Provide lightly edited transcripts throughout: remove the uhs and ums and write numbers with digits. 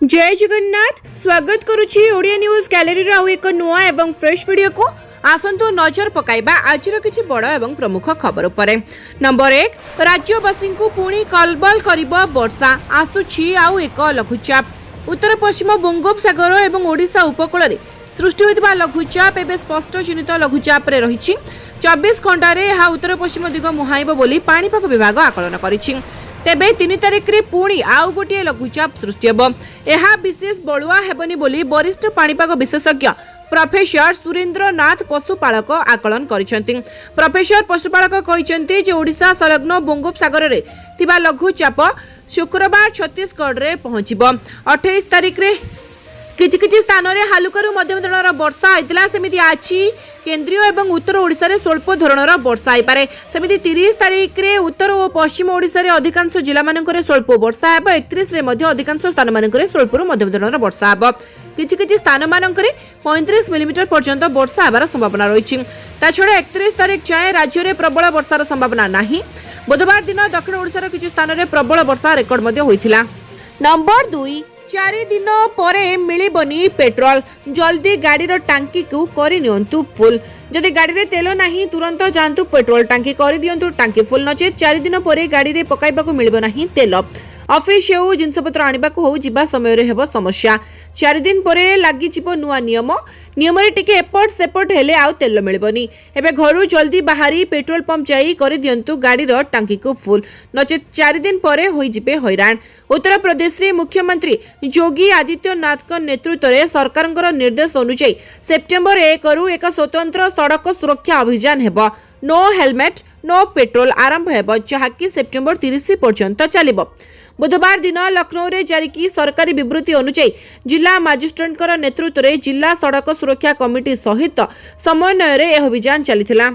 जय जगन्नाथ स्वागत करुछि Odia news gallery आउ एक नुआ एवं फ्रेश वीडियो को आसंतु नजर पकाइबा आजिर किछि बड़ एवं प्रमुख खबर उपरे। नंबर 1 राज्यवासी को पुणी कलबल करिबो वर्षा आसुछि आउ एक लघुचाप। उत्तर पश्चिम बंगोपसागर एवं ओडिशा उपकूल रे सृष्टि होइतबा लघुचाप एबे स्पष्ट चिन्हित लघुचाप रे रहिछि। 24 घंटा रे एहा उत्तर पश्चिम दिग मुहाइबो बोली पाणीपाग विभाग आकलन करिछि। तेबे 3 तारिख रे पुणी आउ गोटे लघुचाप सृष्टि हेबो। एहा विशेष बलुआ हेबनी बोली वरिष्ठ पाणीपाग विशेषज्ञ प्रोफेसर सुरेंद्र नाथ पशुपालक आकलन करिसेंति। प्रोफेसर पशुपालक कहिसेंति जे ओडिशा संलग्न बंगोपसागर रे थिबा लघुचाप शुक्रवार छत्तीसगढ़ रे पहुंचिबो। 28 तारिख रे किछि स्थान रे हालुकरू मध्यम धरणर वर्षा आइतला। सेमिति आछि केंद्रीय एवं उत्तर ओडिशा रे स्वल्प धरणर वर्षा आइ पारे। सेमिति 30 तारिख रे उत्तर और पश्चिम ओडिशा रे अधिकांश जिला मानक रे स्वल्प वर्षा हेबो। 31 रे मध्ये अधिकांश स्थान मानक रे स्वल्परू मध्यम धरणर वर्षा हेबो। किछि स्थान मानक रे 35 मिलीमीटर पर्यंत वर्षा हेबार संभावना रहिछि। ता छडा 31 तारिख जाय राज्य रे प्रबल वर्षार संभावना नाही। बुधवार दिन दक्षिण ओडिशा रो किछि स्थान रे प्रबल वर्षा रेकर्ड मध्ये होइथिला। नंबर 2 4 दिन परे मिलिबनी पेट्रोल जल्दी गाड़ी टांकी को करी नियंतु फुल। जदि गाड़ी रे तेल नाही तुरंत जानतु पेट्रोल टांकी करी दियंतु टांकी फुल नचे 4 दिन परे गाड़ी रे पकाइबा को मिलिबो नाही तेल। ऑफिस हो जिनसपत्र आनिबा को हो जिबा समय रे हेबो समस्या। 4 दिन परे लागि जिवो नुआ नियम रे टिके एपट सेपट हेले आउ तेल मिलिबनी। एबे घरु जल्दी बाहरी पेट्रोल पंप जाई करी दियंतु गाड़ी रो टांकी को फुल नचे 4 दिन परे होई जिबे हैरान। उत्तर प्रदेश रे मुख्यमंत्री योगी आदित्यनाथ का नेतृत्व रे सरकारଙ୍କର निर्देश अनुसार सेप्टेम्बर 1 रु एक स्वतंत्र सड़क सुरक्षा अभियान हेबो। नो हेलमेट नो पेट्रोल आरंभ हेबो जहाकी सेप्टेम्बर 30 पर्यंत चलिबो। बुधवार दिन लखनऊ रे जारी की सरकारी विवृत्ति अनुसार जिला मजिस्ट्रेट नेतृत्व रे जिला सड़क सुरक्षा कमिटी सहित समन्वय रे यह अभियान चलिथिला।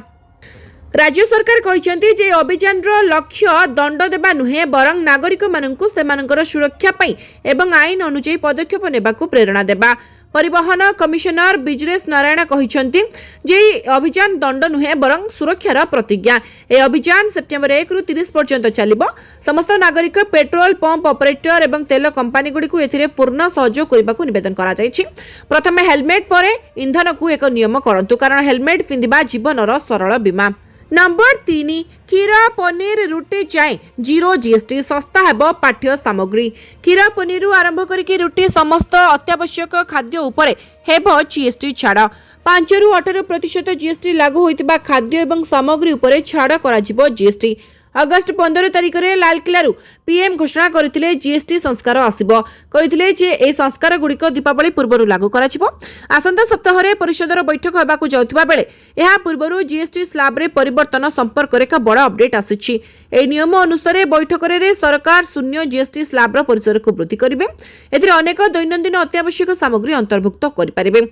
राज्य सरकार कहिसेंति जे अभियान रो लक्ष्य दंड देबा नुहे बरं नागरिक माननकु सेमानकर सुरक्षा पई एवं आईन अनुसार पदक्षेप नेबाकू प्रेरणा देबा। परिवहन कमिशनर बिजनेस नारायण कहिसेंति जे अभियान दंड नुहे बरं सुरक्षार प्रतिज्ञा। ए अभियान सेप्टेम्बर 1 रु 30 पर्यंत चलिबो। समस्त नागरिक पेट्रोल पंप ऑपरेटर एवं तेल कंपनी गुडी को एथिरे पूर्ण सहयोग करबाकू निवेदन करा जायछि। प्रथमे हेलमेट परे इंधन को एक नियम करंतु कारण हेलमेट पिंदिबा जीवनर सरल बीमा। नंबर 3 क्षीर पनीर रुटी जाए जीरो जीएसटी सस्ता हेबो पाठ्य सामग्री। क्षीर पनीर आरंभ करके रुटी समस्त अत्यावश्यक खाद्य उपरे हेबो जीएसटी छाड़। 5 रु 18% जीएसटी लागू होइतिबा खाद्य एवं सामग्री उपरे छाड़ करा जिवो जीएसटी। अगस्त 15 तारिख रे लालकिला पीएम घोषणा करथिले जीएसटी संस्कार आसिबो। कहिथिले जे ए संस्कार गुडिक दीपावली पूर्वरु लागू कराजिबो। आसंता सप्ताह रे परिषदर बैठक हेबाकू जाउथिबा बेले एहा पूर्वरु जीएसटी स्लैब रे परिवर्तन संपर्क रे का बड़ अपडेट आसीछि। ए नियम अनुसार बैठक रे सरकार शून्य जीएसटी स्लैब रो परिसर को वृद्धि करिवे। एथिरे अनेक दैनंदिन अत्यावश्यक सामग्री अंतर्भुक्त करि परिबे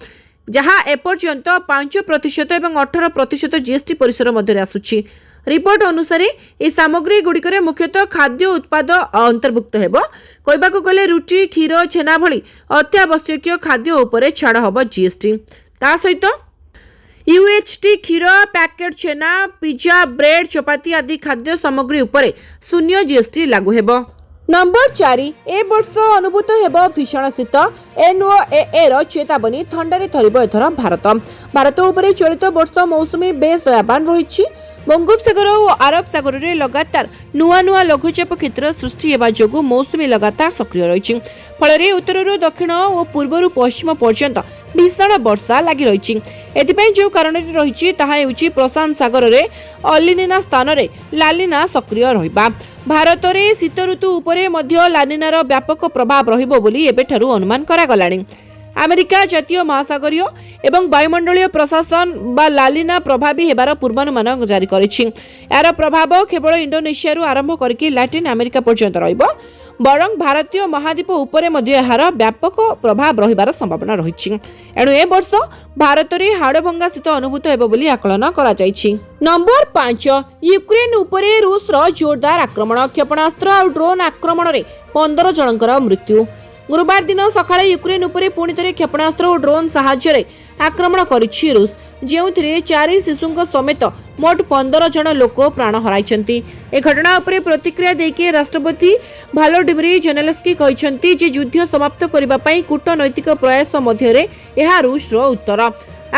जहा एपर्यंत 5% एवं 18% जीएसटी परिसर मध्य आसुछि। रिपोर्ट अनुसार ए सामग्री गुड़िकर मुख्यतः खाद्य उत्पाद अंतर्भुक्त हेबो। कहबाकू गले रुटी क्षीर छेना भली अत्यावश्यक खाद्य उपरे छाड़ हबो जीएसटी। ता सहित यूएचटी क्षीर पैकेट छेना पिज्जा ब्रेड चपाती आदि खाद्य सामग्री उपरे शून्य जीएसटी लागू हेबो। नंबर 4 ए वर्ष अनुभूत हेबो भीषण शीत। एनओए रो चेतावनी थंडारे थरिबो एथर भारत उपरे चलित वर्ष मौसुमी बेस दयाबान रहिछि। बंगोपसागर और अरब सागर रे लगातार नुआ लघुचाप क्षेत्र सृष्टि हेबा जोगु मौसुमी लगातार सक्रिय रहिछि। फल उत्तर दक्षिण और पूर्व पश्चिम पर्यंत भीषण वर्षा लगी रही। एथिपाई जो कारण रही प्रशांत सागर रे अलिना स्थान रे लालिना सक्रिय रहिबा। भारत रे शीत ऋतु उपरे मध्य लालिनार व्यापक प्रभाव रहिबो बोली एबेठारु अनुमान करागलाणी। अमेरिका जातीय महासागरीय एवं वायुमंडलीय प्रशासन बा लालिना प्रभावी हेबार पूर्वानुमान जारी करिछि। यार प्रभाव केवल इंडोनेशिया रु आरंभ करके लैटिन अमेरिका पर्यंत रहिबो बरं भारतीय महाद्वीप उपरे मध्ये यार व्यापक प्रभाव रहिबार संभावना रहिछि। एणु ए वर्ष भारत रे हाड़भंगा शीत अनुभूत हेबो बोली आकलन करा जायछि। नंबर 5 यूक्रेन उपरे रूस रो जोरदार आक्रमण। क्षेपणास्त्र और ड्रोन आक्रमण रे 15 जनकर मृत्यु। गुरुवार दिन सकाळे यूक्रेन उपरे पुणी थे क्षेपणास्त्र और ड्रोन साहाय्य आक्रमण करिछि रूस, ଯେଉଁଥିରେ 4 ଶିଶୁଙ୍କ ସमेତ ମୋଟ 15 ଜଣ ଲୋକ ପ୍ରାଣ ହରାଇଛନ୍ତି। ଏ ଘଟଣା ଉପରେ ପ୍ରତିକ୍ରିୟା ଦେଇକି ରାଷ୍ଟ୍ରପତି ଭଲୋଡିମିର ଜେଲେନ୍ସ୍କି କହିଛନ୍ତି ଯେ ଯୁଦ୍ଧ ସମାପ୍ତ କରିବା ପାଇଁ କୂଟନୈତିକ ପ୍ରୟାସ ମଧ୍ୟରେ ଏହା ରୁଷର ଉତ୍ତର।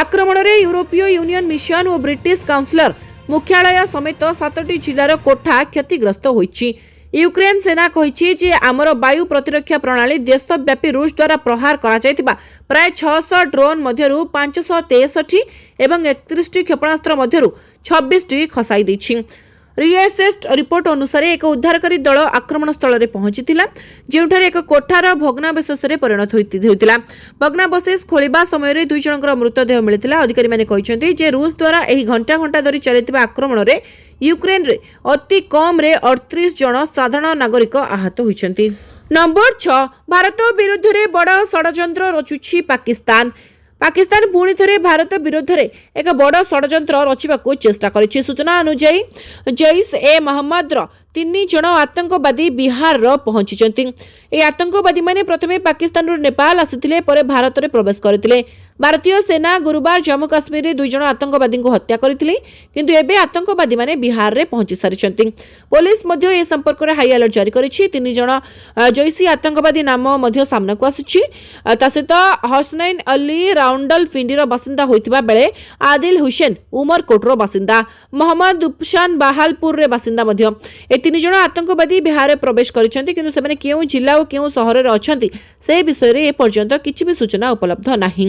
ଆକ୍ରମଣରେ ୟୁରୋପୀୟ ୟୁନିୟନ ମିଶନ ଓ ବ୍ରିଟିଶ କାଉନସିଲର ମୁଖ୍ୟାଳୟ ସମେତ 7ଟି ଜିଲ୍ଲାର କୋଠା କ୍ଷତିଗ୍ରସ୍ତ ହୋଇଛି। ୟୁକ୍ରେନ ସେନା କହିଛି ଯେ ଆମର ବାୟୁ ପ୍ରତିରକ୍ଷା ପ୍ରଣାଳୀ ଦେଶବ୍ୟାପୀ ରୁଷ ଦ୍ୱାରା ପ୍ରହାର କରାଯାଇଥିବା ପ୍ରାୟ 600 ଡ୍ରୋନ୍ ମଧ୍ୟରୁ 563 ଏବଂ 31ଟି କ୍ଷେପଣାସ୍ତ୍ର ମଧ୍ୟରୁ 26ଟି ଖସାଇ ଦେଇଛି। ରିଏସେଷ୍ଟ ରିପୋର୍ଟ ଅନୁସାରେ ଏକ ଉଦ୍ଧାରକାରୀ ଦଳ ଆକ୍ରମଣ ସ୍ଥଳରେ ପହଞ୍ଚିଥିଲା, ଯେଉଁଠାରେ ଏକ କୋଠାର ଭଗ୍ନାବଶେଷରେ ପରିଣତ ହୋଇଥିଲା। ଭଗ୍ନାବଶେଷ ଖୋଳିବା ସମୟରେ 2 ଜଣଙ୍କର ମୃତଦେହ ମିଳିଥିଲା। ଅଧିକାରୀମାନେ କହିଛନ୍ତି ଯେ ରୁଷ ଦ୍ୱାରା ଏହି ଘଣ୍ଟା ଘଣ୍ଟା ଧରି ଚାଲିଥିବା ଆକ୍ରମଣରେ ୟୁକ୍ରେନରେ ଅତି କମ୍ରେ 38 ଜଣ ସାଧାରଣ ନାଗରିକ ଆହତ ହୋଇଛନ୍ତି। ନମ୍ବର 6, ଭାରତ ବିରୁଦ୍ଧରେ ବଡ଼ ଷଡ଼ଯନ୍ତ୍ର ରଚୁଛି ପାକିସ୍ତାନ। ପାକିସ୍ତାନ ପୁଣି ଥରେ ଭାରତ ବିରୋଧରେ ଏକ ବଡ଼ ଷଡ଼ଯନ୍ତ୍ର ରଚିବାକୁ ଚେଷ୍ଟା କରିଛି। ସୂଚନା ଅନୁଯାୟୀ ଜୈଶ ଏ ମହମ୍ମଦର 3 ଜଣ ଆତଙ୍କବାଦୀ ବିହାରର ପହଞ୍ଚିଛନ୍ତି। ଏହି ଆତଙ୍କବାଦୀମାନେ ପ୍ରଥମେ ପାକିସ୍ତାନରୁ ନେପାଳ ଆସିଥିଲେ, ପରେ ଭାରତରେ ପ୍ରବେଶ କରିଥିଲେ। ଭାରତୀୟ ସେନା ଗୁରୁବାର ଜମ୍ମୁ କାଶ୍ମୀରରେ 2 ଜଣ ଆତଙ୍କବାଦୀଙ୍କୁ ହତ୍ୟା କରିଥିଲେ, କିନ୍ତୁ ଏବେ ଆତଙ୍କବାଦୀମାନେ ବିହାରରେ ପହଞ୍ଚି ସାରିଛନ୍ତି। ପୋଲିସ ମଧ୍ୟ ଏ ସମ୍ପର୍କରେ ହାଇ ଆଲର୍ଟ ଜାରି କରିଛି। 3 ଜଣ ଜୈଶୀ ଆତଙ୍କବାଦୀ ନାମ ମଧ୍ୟ ସାମ୍ନାକୁ ଆସିଛି। ତା ସହିତ ହସନୈନ ଅଲି ରାଉଣ୍ଡଲପିଣ୍ଡିର ବାସିନ୍ଦା ହୋଇଥିବା ବେଳେ ଆଦିଲ ହୁସେନ ଉମରକୋଟର ବାସିନ୍ଦା, ମହମ୍ମଦ ଉପଶାନ ବାହାଲପୁରରେ ବାସିନ୍ଦା ମଧ୍ୟ। ଏ 3 ଜଣ ଆତଙ୍କବାଦୀ ବିହାରରେ ପ୍ରବେଶ କରିଛନ୍ତି, କିନ୍ତୁ ସେମାନେ କେଉଁ ଜିଲ୍ଲା ଓ କେଉଁ ସହରରେ ଅଛନ୍ତି ସେ ବିଷୟରେ ଏପର୍ଯ୍ୟନ୍ତ କିଛି ବି ସୂଚନା ଉପଲବ୍ଧ ନାହିଁ।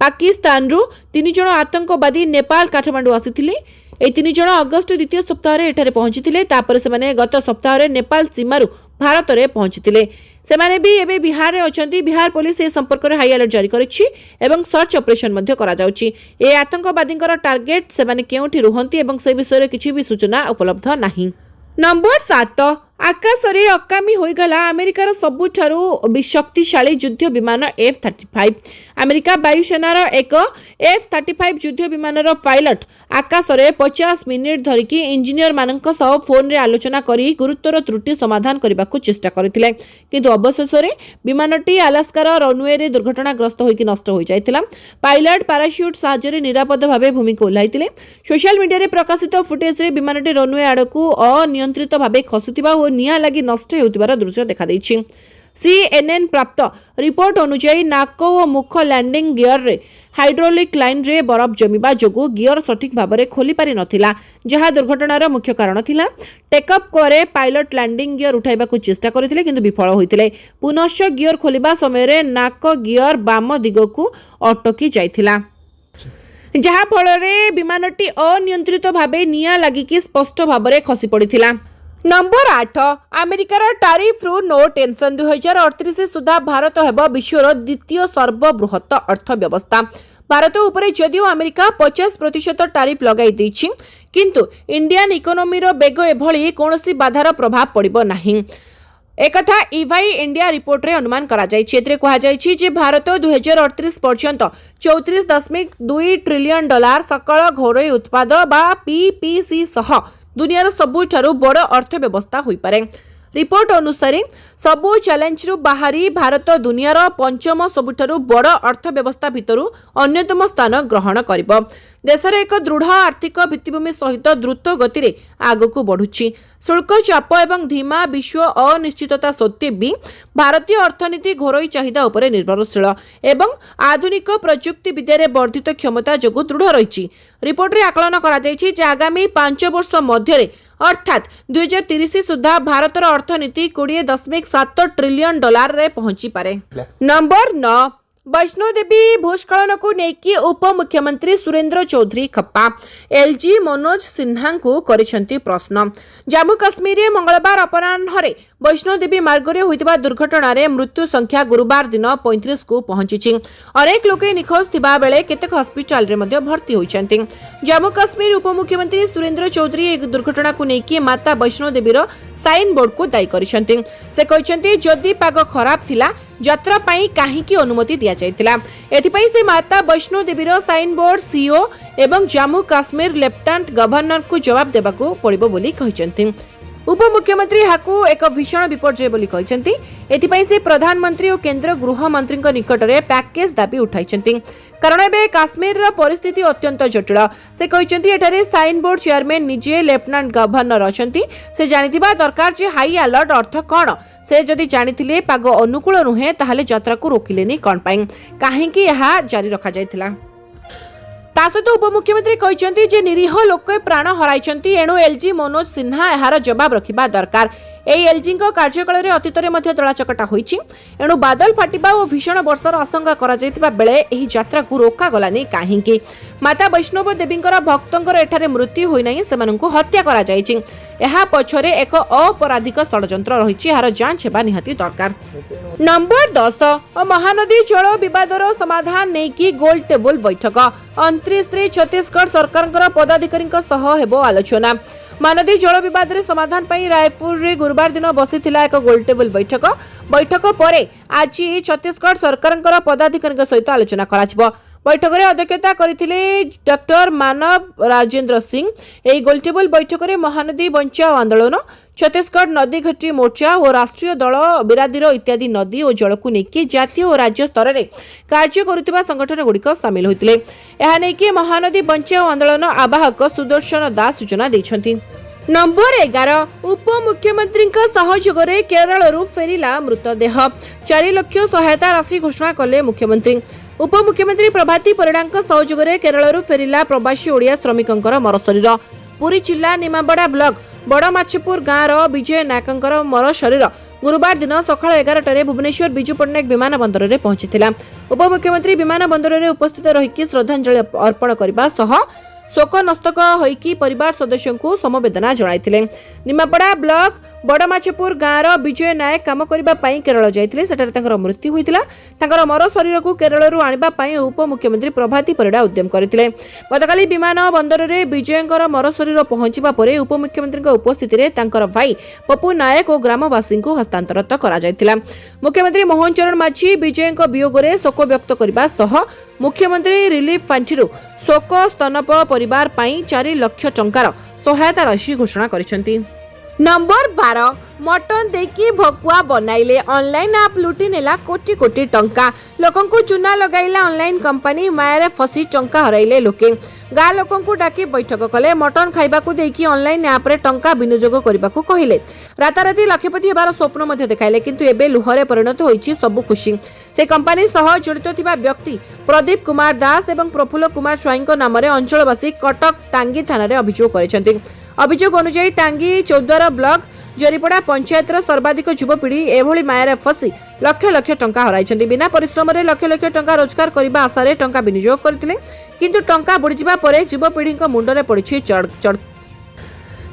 ପାକିସ୍ତାନରୁ 3 ଜଣ ଆତଙ୍କବାଦୀ ନେପାଳ କାଠମାଣ୍ଡୁ ଆସିଥିଲେ। ଏହି 3 ଜଣ ଅଗଷ୍ଟ 2ୟ ସପ୍ତାହରେ ଏଠାରେ ପହଞ୍ଚିଥିଲେ। ତାପରେ ସେମାନେ ଗତ ସପ୍ତାହରେ ନେପାଳ ସୀମାରୁ ଭାରତରେ ପହଞ୍ଚିଥିଲେ। ସେମାନେ ବି ଏବେ ବିହାରରେ ଅଛନ୍ତି। ବିହାର ପୋଲିସ ଏ ସମ୍ପର୍କରେ ହାଇ ଆଲର୍ଟ ଜାରି କରିଛି ଏବଂ ସର୍ଚ୍ଚ ଅପରେସନ ମଧ୍ୟ କରାଯାଉଛି। ଏ ଆତଙ୍କବାଦୀଙ୍କର ଟାର୍ଗେଟ, ସେମାନେ କେଉଁଠି ରୁହନ୍ତି ଏବଂ ସେ ବିଷୟରେ କିଛି ବି ସୂଚନା ଉପଲବ୍ଧ ନାହିଁ। ନମ୍ବର 7, ଆକାଶରେ ଅକାମୀ ହୋଇଗଲା ଆମେରିକାର ସବୁଠାରୁ ଶକ୍ତିଶାଳୀ ଯୁଦ୍ଧ ବିମାନ F-35। ଆମେରିକା ବାୟୁସେନାର ଏକ F-35 ଯୁଦ୍ଧ ବିମାନର ପାଇଲଟ ଆକାଶରେ 50 ମିନିଟ୍ ଧରିକି ଇଞ୍ଜିନିୟରମାନଙ୍କ ସହ ଫୋନରେ ଆଲୋଚନା କରି ଗୁରୁତର ତ୍ରୁଟି ସମାଧାନ କରିବାକୁ ଚେଷ୍ଟା କରିଥିଲେ, କିନ୍ତୁ ଅବଶେଷରେ ବିମାନଟି ଆଲାସ୍କାର ରନୱେରେ ଦୁର୍ଘଟଣାଗ୍ରସ୍ତ ହୋଇକି ନଷ୍ଟ ହୋଇଯାଇଥିଲା। ପାଇଲଟ ପାରାସ୍ୟୁଟ୍ ସାହାଯ୍ୟରେ ନିରାପଦ ଭାବେ ଭୂମିକୁ ଓହ୍ଲାଇଥିଲେ। ସୋସିଆଲ ମିଡିଆରେ ପ୍ରକାଶିତ ଫୁଟେଜରେ ବିମାନଟି ରନୱେ ଆଡ଼କୁ ଅନିୟନ୍ତ୍ରିତ ଭାବେ ଖସୁଥିବା ଓ ନିଆଁ ଲାଗି ନଷ୍ଟ ହେଉଥିବାର ଦୃଶ୍ୟ ଦେଖାଦେଇଛି। CNN ପ୍ରାପ୍ତ ରିପୋର୍ଟ ଅନୁଯାୟୀ ନାକ ଓ ମୁଖ ଲ୍ୟାଣ୍ଡିଂ ଗିୟରରେ ହାଇଡ୍ରୋଲିକ୍ ଲାଇନ୍ରେ ବରଫ ଜମିବା ଯୋଗୁଁ ଗିୟର ସଠିକ ଭାବରେ ଖୋଲି ପାରିନଥିଲା, ଯାହା ଦୁର୍ଘଟଣାର ମୁଖ୍ୟ କାରଣ ଥିଲା। ଟେକ୍ଅପ୍ ପରେ ପାଇଲଟ ଲ୍ୟାଣ୍ଡିଂ ଗିୟର ଉଠାଇବାକୁ ଚେଷ୍ଟା କରିଥିଲେ, କିନ୍ତୁ ବିଫଳ ହୋଇଥିଲେ। ପୁନଶ୍ଚ ଗିୟର ଖୋଲିବା ସମୟରେ ନାକ ଗିୟର ବାମ ଦିଗକୁ ଅଟକି ଯାଇଥିଲା, ଯାହାଫଳରେ ବିମାନଟି ଅନିୟନ୍ତ୍ରିତ ଭାବେ ନିଆଁ ଲାଗିକି ସ୍ପଷ୍ଟ ଭାବରେ ଖସି ପଡ଼ିଥିଲା। ନମ୍ବର 8, ଆମେରିକାର ଟାରିଫରୁ ନୋ ଟେନସନ। 2038 ସୁଦ୍ଧା ଭାରତ ହେବ ବିଶ୍ୱର ଦ୍ୱିତୀୟ ସର୍ବବୃହତ ଅର୍ଥବ୍ୟବସ୍ଥା। ଭାରତ ଉପରେ ଯଦିଓ ଆମେରିକା 50% ଟାରିଫ ଲଗାଇ ଦେଇଛି, କିନ୍ତୁ ଇଣ୍ଡିଆନ ଇକୋନୋମିର ବେଗ ଏଭଳି କୌଣସି ବାଧାର ପ୍ରଭାବ ପଡ଼ିବ ନାହିଁ। एकथा इवाई इंडिया रिपोर्ट रे अनुमान कराଯାଇଛି। एथिरे कुहाଯାଇଛି जे भारत 2038 पर्यंत 34.2 ट्रिलियन डॉलर सकल घरोई उत्पाद बा पीपीसी सह दुनियार सबुठारु बड़ अर्थव्यवस्था होई पारे। रिपोर्ट अनुसार सबु चैलेंज रु बाहरी भारत दुनियार पंचम सबुठारु बड़ अर्थव्यवस्था भितरु अन्यतम स्थान ग्रहण करिबो। देशर एक दृढ़ आर्थिक भित्तिभूमि सहित द्रुत गति रे आगकु बढ़ुछि। शुल्क चाप एवं धीमा विश्व अनिश्चितता सत्वे भी भारतीय अर्थनीति घरोई चाहिदा उपरे निर्भरशील एवं आधुनिक प्रजुक्ति विद्या वर्धित क्षमता जोगु दृढ़ रही। रिपोर्ट रे आकलन करा जायछि जे आगामी 5 वर्ष मध्य अर्थात 2030 सुधा भारतर अर्थनीति 20.7 ट्रिलियन डॉलर रे पहुंची पारे। नंबर 9 वैष्णोदेवी भूस्खलन को लेकिन उप मुख्यमंत्री सुरेंद्र चौधरी खप्पा एलजी मनोज सिन्हा को करिसेंती प्रश्न। जम्मू काश्मीर रे मंगलवार अपराह्न वैष्णोदेवी मार्ग रे होइतिबा दुर्घटना रे मृत्यु संख्या गुरुवार दिन 35 को पहुंची। अनेक लोक निखोज थिबा बेले केतेक हॉस्पिटल रे मध्ये भर्ती होइछंती। जम्मू काश्मीर उप मुख्यमंत्री सुरेंद्र चौधरी एक दुर्घटना को लेकिन माता वैष्णोदेवी रो साइन बोर्ड को दायी करिसेंती। से कहिसेंती जदि पाग खराब थिला यात्रा पाई काहीकि अनुमति दिया जायतिला। एथिपई से माता वैष्णोदेवी रो साइन बोर्ड सीओ एवं जम्मू काश्मीर लेफ्टिनेंट गवर्नर को जवाब देबाकू पड़िबो बोली कहिसेंती। उपमुख्यमंत्री हाकु एक भीषण विपर्यय बोली कहिसेंती। एथिपई से प्रधानमंत्री और केंद्र गृह मंत्री निकट में पैकेज दाबी उठाई कारण एबे काश्मीर परिस्थिति अत्यंत जटिल। से कहिसेंती एठारे साइन बोर्ड चेयरमैन निजे लेफ्टिनेंट गवर्नर अछंती। से जानिथिबा दरकार जे हाई अलर्ट अर्थ कौन से जदि जानिथिले पाग अनुकूल नुहे ताहले यात्रा को रोकिलेनी कौन पाई काहेकि यह जारी रखा जायथिला। ता सहित उपमुख्यमंत्री कहते जे निरीह लोक प्राण हराइछंती एणु एलजी मनोज सिन्हा यार जवाब रखिबा दरकार। एलजी कार्यकाल में अतीत में दलाचकटा होइछि एणु बादल फाटिबा और भीषण वर्षार आशंका करा जायतिबा बेले एही यात्रा को रोका गलानी काहेकि माता वैष्णव देवींकर भक्तंकर एठारे मृत्यु होई नाही सेमानंकु हत्या करा जायछि। एहा पछरे एक अपराधिक षडयंत्र रहिछि यार जांच हेबा निहाती दरकार। नंबर 10 महानदी जल विवादर समाधान नेकी गोल टेबल बैठक 29 रे छत्तीसगढ़ सरकार पदाधिकारी हेबो आलोचना। महानदी जल विवाद समाधान पर रायपुर रे गुरुवार दिन बसीथिला एक गोल टेबल बैठक पर आज छत्तीसगढ़ सरकार पदाधिकारी सहित आलोचना करा। बैठक में अध्यक्षता करथिले डॉक्टर मानव राजेंद्र सिंह। एही गोलटेबल बैठक में महानदी बचाओ आंदोलन छत्तीसगढ़ नदी घाटी मोर्चा और राष्ट्रीय दल बिरादीर इत्यादि नदी और जल को लेकिन जातीय और राज्य स्तर में कार्य करुवा संगठन गुड़िक सामिल होते। यह नहीं महानदी बचाओ आंदोलन आवाहक सुदर्शन दास सूचना देछंती। नंबर 11 उपमुख्यमंत्री सहयोग में केरल फेरिला मृतदेह 4 लाख सहायता राशि घोषणा कले मुख्यमंत्री। उपमुख्यमंत्री प्रभाती परिड़ा सहयोग में केरल फेरिला प्रवासी ओडिया श्रमिकों मरशरीर। पुरी जिला निमाबड़ा ब्लॉक बड़माछपुर गाँव विजय नायकर मरशरीर गुरुवार दिन सकाळ 11 भुवनेश्वर विजु पट्टनायक विमान बंदर में पहुंची। उपमुख्यमंत्री विमान बंदर में उपस्थित रही श्रद्धांजलि अर्पण करने शोक नस्तक होइकी परिवार सदस्यों को समवेदना जणाइथिले। निमापड़ा ब्लॉक बड़माछपुर गाँव विजय नायक काम करबा पई केरल जाइथिले। सेठारे तांकर मृत्यु होइतिला। तांकर मर शरीर को केरल आनिबा पई उपमुख्यमंत्री प्रभाती परिड़ा उद्यम करथिले। गतकाली विमान बंदर में विजयंकर मर शरीर पहुंचीबा परे उपमुख्यमंत्री उपस्थिति रे तांकर भाई पप्पू नायक और ग्रामवासी को हस्तांतरित करा जाइथिला। मुख्यमंत्री मोहन चरण माझी विजयंक वियोग रे शोक व्यक्त करबा सह मुख्यमंत्री रिलीफ फांडीरु शोक स्तनप परिवार पाई 4 लाख टंकार सहायता राशि घोषणा करिसेंती। नंबर 12 मटन देकी भकुआ बनाइले ऑनलाइन आप लुटी नेला कोटी कोटी टंका। लोकन को चुना लगाइला ऑनलाइन कंपनी मायारे फसी टंका हराइले लोके। गाँ लोकन को डाकी बैठक कले मटन खाइबा को देकी ऑनलाइन ऐप रे टंका विनियोग करबा को कहिले। राताराती लक्षपति हेबार स्वप्न मध्ये देखाइले किंतु एबे लुहरे परिणत होईछि सबु खुशी। से कंपनी सह जड़ित थिबा व्यक्ति प्रदीप कुमार दास एवं प्रफुल्ल कुमार स्वाईंक नाम रे अंचलवासी कटक टांगी थाना रे अभियोग करिसेंती। अभियोग अनुसार टांगी चौद्वार ब्लॉक जरीपड़ा पंचायतर सर्वाधिक युवपीढ़ी एभली मायारे फसी लक्ष लक्ष टंका हराइछंती। बिना परिश्रम रे लक्ष लक्ष टंका रोजगार करबा आशा रे टंका विनियोग करथिले किंतु टंका बुड़ीजिबा परे युवपीढ़ी मुंडरे पड़िछि चढ़।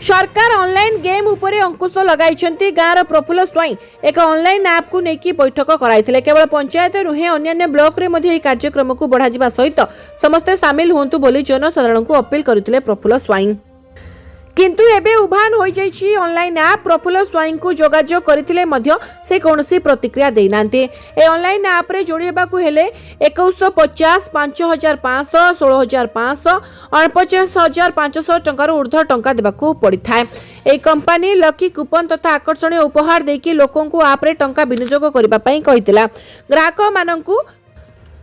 सरकार ऑनलाइन गेम उपरे अंकुश लगाइछंती। गाँव प्रफुल्ल स्वाई एक ऑनलाइन ऐप को लेकिन बैठक कराइथिले। केवल पंचायत नुहे अन्य ब्लॉक रे मध्ये कार्यक्रम को बढ़ाजिबा सहित समस्ते सामिल होंतु बोली जनसाधारण को अपील करथिले प्रफुल्ल स्वाई। किंतु एबे उभान हो जाइछि ऑनलाइन ऐप। प्रफुल्ल स्वाई को जोगाजोग करथिले मध्य से कोनोसी प्रतिक्रिया देई नांते। ए ऑनलाइन ऐप रे जोड़ी हेबाकू हेले 2150 5500 16500 49500 टंकार ऊर्ध्व टंका देबाकू पड़ी थाए। ए कंपनी लकी कूपन तथा आकर्षणीय उपहार देकी लोकों को ऐप रे टंका विनियोग करबा पई कहितला। ग्राहक माननकू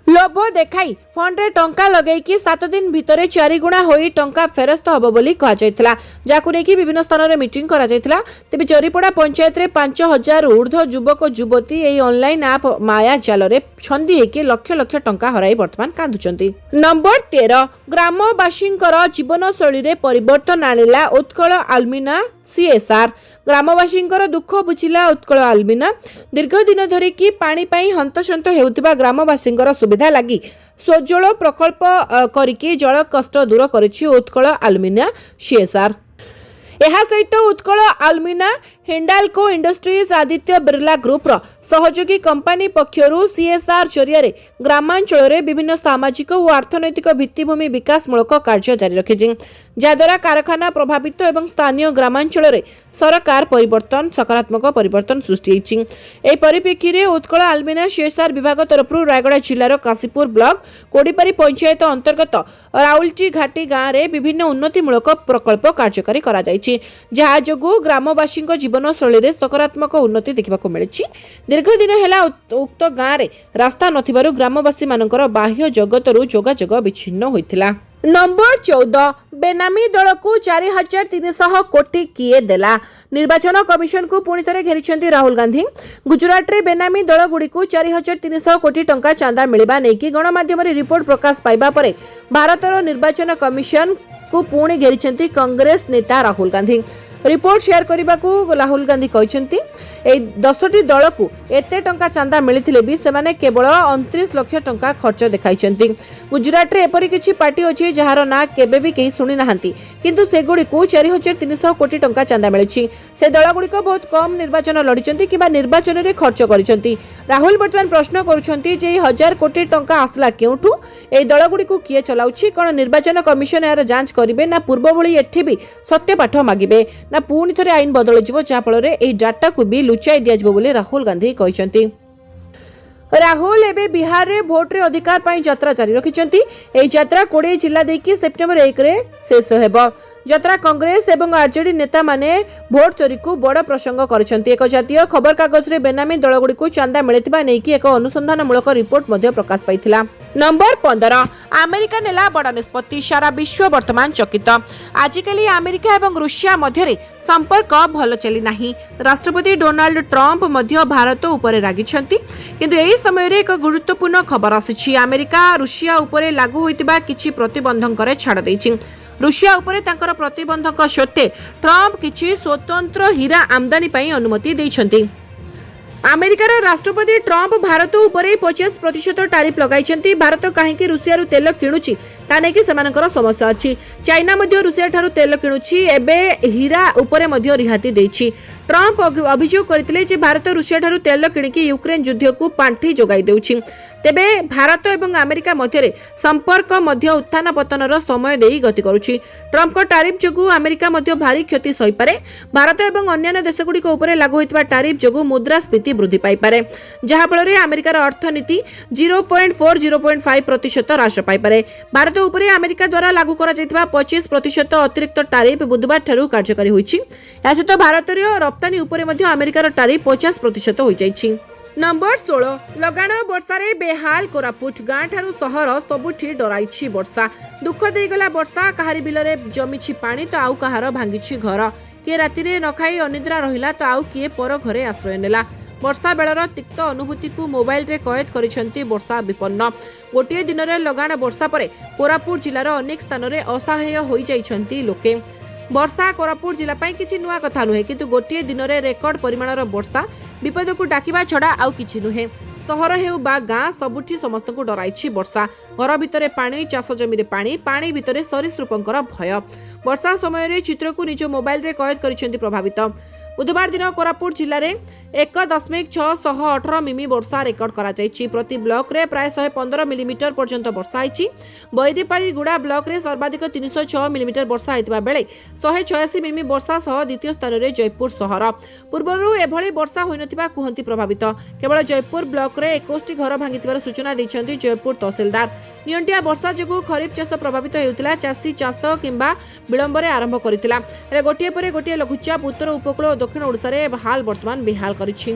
लोभ देखाई फंड रे टंका लगेकी 7 दिन भितर 4 गुणा होई टंका फेरस्त हबो बोली कहा जायतिला। जाकु नेकी विभिन्न स्थान रे मीटिंग करा जायतिला। तेबे जरीपड़ा पंचायत रे 5000 ऊर्ध्व युवक युवती एई ऑनलाइन ऐप माया जाल रे छंदी हेके लक्ष लक्ष टंका हराई वर्तमान कांदुचंती। नंबर 13 ग्रामवासींकर जीवन शैली रे परिवर्तन आनिला उत्कल आलमिना सीएसआर। ग्रामवासींकर दुख बुझिला उत्कल आलमिना। दीर्घ दिन धरि की पानी पाई हंतसंत हेउतिबा ग्रामवासींकर सुविधा लागि सोजोल प्रकल्प करिकी जल कष्ट दूर करिछि उत्कल आलमिना सीएसआर। ଏହା ସହିତ ଉତ୍କଳ ଆଲମିନା हिंडाल्को इंडस्ट्रीज आदित्य बिरला ग्रुप रो सहयोगी कंपनी पक्षरु सीएसआर जरिया ग्रामांचल रे विभिन्न सामाजिक और अर्थनैतिक भित्तिभूमि विकासमूलक कार्य जारी रखिछि जहाद्वारा कारखाना प्रभावित एवं स्थानीय ग्रामांचल रे सरकार परिवर्तन सकारात्मक परिवर्तन सृष्टि होइछि। एही परिप्रेक्षी रे उत्कल आलमिना सीएसआर विभाग तरफ रायगड़ा जिल्लार काशीपुर ब्लॉक कोडीपारी पंचायत अंतर्गत राउलची घाटी गाँव रे विभिन्न उन्नतिमूलक प्रकल्प कार्यकारी करा जायछि जहा जोगु ग्रामवासी जीवन शैली रे सकारात्मक उन्नति देखिबाकू मिलिछि। दीर्घ दिन हेला उक्त गाँव रे रास्ता नथिबारु ग्रामवासी मानकर बाह्य जगतरु जोगाजोग विच्छिन्न होइथिला। नंबर 14 बेनामी दल को 4300 कोटी किए देला निर्वाचन कमिशन को पुणी थे घेरी राहुल गांधी। गुजरात रे बेनामी दल गुड़ी को 4300 कोटी टंका चांदा मिलवा नहीं गणमाध्यम रिपोर्ट प्रकाश पाइबा परे भारतर निर्वाचन कमिशन को पुणी घेरी कांग्रेस नेता राहुल गांधी। रिपोर्ट शेयर करने को राहुल गांधी कहते 10टी दल को एते टंका चांदा मिलथिले भी सेमाने केवल 29 लाख टंका खर्च देखाइछन्ती। गुजरात रे एपरि किछि पार्टी अछि जहार ना केबे भी केही सुनि नाहंती किंतु सेगुडी को 4300 कोटी टंका चांदा मिलिछि। से दल गुडी को बहुत कम निर्वाचन लड़िछन्ती किबा निर्वाचन रे खर्च करिछन्ती। राहुल वर्तमान प्रश्न करूछन्ती जे 1000 कोटी टंका आसला केउठु ए दल गुडी को किए चलाउछि कोन निर्वाचन कमिशन यार जांच करिवे ना पूर्व भली एठी भी सत्य पाठ मागिबे ना पुणी थे आईन बदल जहा फल डाटा को भी लुचाई दिया बोली राहुल गांधी कहते। राहुल एवं बिहार रे भोट रे अधिकार पाई यात्रा जारी रखिछन्ती। एही यात्रा 20 जिला देकी सेप्टेम्बर 1 रे शेष हेबो। यात्रा कांग्रेस एवं आरजेडी नेता माने भोट चोरी को बड़ प्रसंग करछन्ती। एक जातीय खबर कागज रे बेनामी दलगुडी को चांदा मिलिथिबा नेकी एक अनुसंधानमूलक रिपोर्ट मध्ये प्रकाश पाइथिला। नंबर 15 अमेरिका नेला बड़ निष्पत्ति सारा विश्व वर्तमान चकित। आजिकली अमेरिका एवं रूसिया मध्य संपर्क भल चली नाही। राष्ट्रपति डोनाल्ड ट्रम्प मध्य भारत उपरे रागिछन्ती किंतु एही समय रे एक गुरुत्वपूर्ण खबर आसिछि। अमेरिका रूसिया उपरे लागू होइतिबा किछि प्रतिबंधक रे छाड़ दैछि। रूसिया उपरे तांकर प्रतिबंधक सत्ते ट्रम्प किछि स्वतंत्र हीरा आमदानी पई अनुमति दैछन्ती। अमेरिकार राष्ट्रपति ट्रम्प भारत उपरे 50% टारिफ लगाइछन्ती। भारत काहेकि रूसिया तेल किणुछि ताने कि सेमानकर समस्या अछि। चाइना मध्य रूसिया ठारू तेल किणुछि एबे हीरा उपरे मध्य रिहाती दैछि। ट्रम्प अभियोग करथिले जे भारत रूसिया ठारू तेल किणिकी यूक्रेन युद्ध को पांठी जोगाई देउछि। तेबे भारत एवं अमेरिका मध्य संपर्क मध्य उत्थान पतनर समय देई गति करुछि। ट्रम्प को टारिफ जोगु अमेरिका मध्य भारी क्षति सही पारे। भारत एवं अन्य देशगुडी उपरे लागू होइतबा टारिफ जोगु मुद्रास्फीति वृद्धि पाई पारे जहा फल अमेरिकार अर्थनीति 0.4-0.5% ह्रास पाई पारे। भारत उपरे अमेरिका द्वारा लागू करा जायतिबा 25% अतिरिक्त टारिफ बुधवार ठारू कार्यकारी होइछि। या सहित भारतीय रप्तानी उपरे मध्य अमेरिकार टारिफ 50% होई जाइछि। नंबर 16 लगाण वर्षा रे बेहाल कोरापुट गाँ ठारू सहर सबुठी डराइछि वर्षा। दुख देगला वर्षा कहारी बिलरे जमिछि पानी तो आउ कहार भांगिछि घर। किए राति रे न खाई अनिद्रा रहिला तो आउ किए पर घरे आश्रय नेला। वर्षा बेलर तिक्त अनुभूति को मोबाइल रे कैद करिसेंती वर्षा विपन्न। गोटे दिन रे लगाण वर्षा परे कोरापुट जिलार अनेक स्थान रे असहाय होई जाइछंती लोके। वर्षा कोरापुट जिला पाई किछि नुआ कथा नुहे किंतु गोटे दिन रे रेकर्ड परिमाणर वर्षा विपद को डाकिबा छड़ा आउ किछि नुहे। सहर हेउ बा गाँ सबुठी समस्त को डराइछि वर्षा। घर भितरे पानी चाष जमी रे पानी भितरे सरीसृपंकर भय। वर्षा समय रे चित्र को निज मोबाइल रे कैद करिसेंती प्रभावित। बुधवार दिन कोरापुट जिले में 1.618 मिमी वर्षा रेकर्ड करा जायछि। प्रति ब्लॉक रे प्राय 115 मिलीमीटर पर्यंत वर्षा होइछि। बैरीपाड़ी गुड़ा ब्लॉक रे सर्वाधिक 306 मिलीमीटर वर्षा होइतबा बेले 186 मिमी वर्षा सह द्वितीय स्थान रे जयपुर सहर। पूर्वरु एभली वर्षा होइनथिबा कुहंती प्रभावित। केवल जयपुर ब्लॉक रे 21 घर भांगिथिबार सूचना दैछन्ती जयपुर तहसीलदार। नियंटिया वर्षा जोगु खरीफ चाष प्रभावित हेउतिला। चाषी चाष किंबा विलंबरे आरंभ करितिला। गोटिए परे गोटिए लघुचाप उत्तर उपकूल दक्षिण ओडिसा रे हाल वर्तमान बेहाल करिछि।